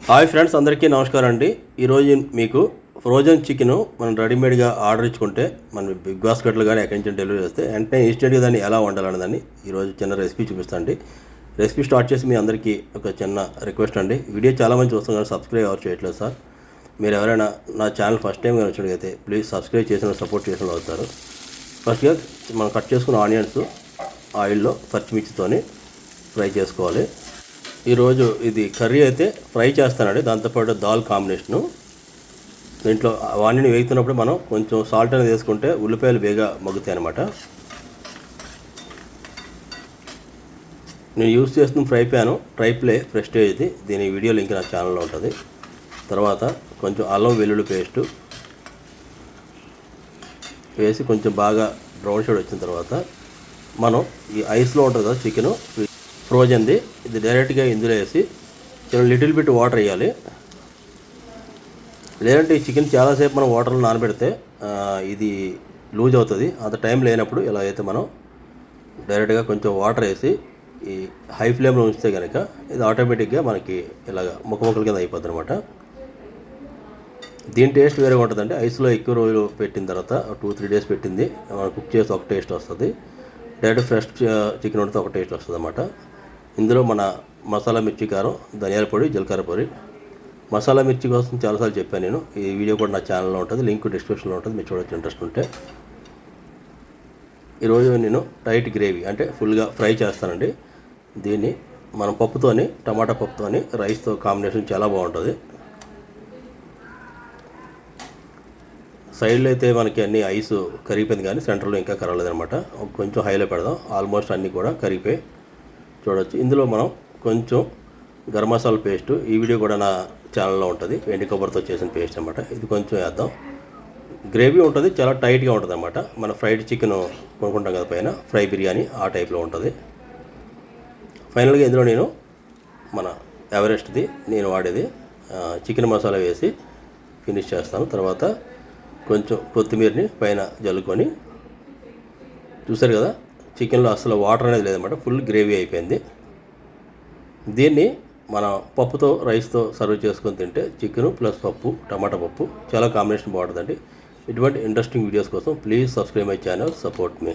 Hi friends, అందరికీ నమస్కారం అండి. ఈరోజు మీకు ఫ్రోజన్ చికెన్ మనం రెడీమేడ్గా ఆర్డర్ ఇచ్చుకుంటే మన బిగ్ బాస్కెట్లు కానీ ఎక్కడి నుంచి డెలివరీ చేస్తే వెంటనే ఇన్స్టెంట్గా దాన్ని ఎలా వండాలని దాన్ని ఈరోజు చిన్న రెసిపీ చూపిస్తాను అండి. రెసిపీ స్టార్ట్ చేసి మీ అందరికీ ఒక చిన్న రిక్వెస్ట్ అండి. వీడియో చాలామంది చూస్తున్నారు, సబ్స్క్రైబ్ ఎవరు చేయట్లేదు సార్. మీరు ఎవరైనా నా ఛానల్ ఫస్ట్ టైం కానీ వచ్చినట్లయితే ప్లీజ్ సబ్స్క్రైబ్ చేసిన సపోర్ట్ చేసిన అవుతారు. ఫస్ట్గా మనం కట్ చేసుకున్న ఆనియన్స్ ఆయిల్లో పచ్చిమిర్చితోని ఫ్రై చేసుకోవాలి. ఈరోజు ఇది కర్రీ అయితే ఫ్రై చేస్తానండి, దాంతోపాటు దాల్ కాంబినేషను. దీంట్లో ఆనియన్ వేగుతున్నప్పుడు మనం కొంచెం సాల్ట్ అనేది వేసుకుంటే ఉల్లిపాయలు బేగా మగ్గుతాయి అన్నమాట. నేను యూజ్ చేస్తున్న ఫ్రై ప్యాను ట్రైప్లే ప్రెస్టేజ్ ఇది. దీని వీడియో లింక్ నా ఛానల్లో ఉంటుంది. తర్వాత కొంచెం అల్లం వెల్లుల్లి పేస్టు వేసి కొంచెం బాగా బ్రౌన్ షేడ్ వచ్చిన తర్వాత మనం ఈ ఐస్లో ఉంటుంది కదా చికెను ఫ్రోజన్ది, ఇది డైరెక్ట్గా ఇందులో వేసి చిన్న లిటిల్ బిట్ వాటర్ వేయాలి. లేదంటే ఈ చికెన్ చాలాసేపు మనం వాటర్లో నానబెడితే ఇది లూజ్ అవుతుంది. అంత టైం లేనప్పుడు ఇలా అయితే మనం డైరెక్ట్గా కొంచెం వాటర్ వేసి ఈ హై ఫ్లేమ్లో ఉంచితే కనుక ఇది ఆటోమేటిక్గా మనకి ఇలాగ ముక్కముక్కల కింద అయిపోద్ది అనమాట. దీని టేస్ట్ వేరేగా ఉంటుందండి. ఐస్లో ఎక్కువ రోజులు పెట్టిన తర్వాత 2-3 డేస్ పెట్టింది మనం కుక్ చేసి ఒక టేస్ట్ వస్తుంది. డైరెక్ట్ ఫ్రెష్ చికెన్ వండితే ఒక టేస్ట్ వస్తుంది అన్నమాట. ఇందులో మన మసాలా మిర్చి కారం, ధనియాల పొడి, జీలకర్ర పొడి. మసాలా మిర్చి కోసం చాలాసార్లు చెప్పాను నేను. ఈ వీడియో కూడా నా ఛానల్లో ఉంటుంది, లింక్ డిస్క్రిప్షన్లో ఉంటుంది, మీరు చూడొచ్చు ఇంట్రెస్ట్ ఉంటే. ఈరోజు నేను టైట్ గ్రేవీ అంటే ఫుల్గా ఫ్రై చేస్తానండి. దీన్ని మనం పప్పుతోని, టమాటా పప్పుతోని రైస్తో కాంబినేషన్ చాలా బాగుంటుంది. సైడ్లో అయితే మనకి అన్ని ఐస్ కరిగిపోయింది కానీ సెంటర్లో ఇంకా కరగలేదనమాట. కొంచెం హైలో పెడదాం. ఆల్మోస్ట్ అన్నీ కూడా కరిగిపోయి చూడవచ్చు. ఇందులో మనం కొంచెం గరం మసాలా పేస్ట్, ఈ వీడియో కూడా నా ఛానల్లో ఉంటుంది, ఎండి కొబ్బరితో చేసిన పేస్ట్ అనమాట. ఇది కొంచెం వేద్దాం. గ్రేవీ ఉంటుంది, చాలా టైట్గా ఉంటుంది అనమాట. మన ఫ్రైడ్ చికెన్ కొనుక్కుంటాం కదా పైన, ఫ్రై బిర్యానీ ఆ టైప్లో ఉంటుంది. ఫైనల్గా ఇందులో నేను మన ఎవరెస్ట్ది నేను వాడేది చికెన్ మసాలా వేసి ఫినిష్ చేస్తాను. తర్వాత కొంచెం కొత్తిమీరని పైన జల్లుకొని, చూసారు కదా చికెన్లో అసలు వాటర్ అనేది లేదన్నమాట, ఫుల్ గ్రేవీ అయిపోయింది. దీన్ని మన పప్పుతో రైస్తో సర్వ్ చేసుకొని తింటే చికెన్ ప్లస్ పప్పు, టమాటా పప్పు చాలా కాంబినేషన్ బాగుంటుందండి. ఇటువంటి ఇంట్రెస్టింగ్ వీడియోస్ కోసం please subscribe my channel, support me.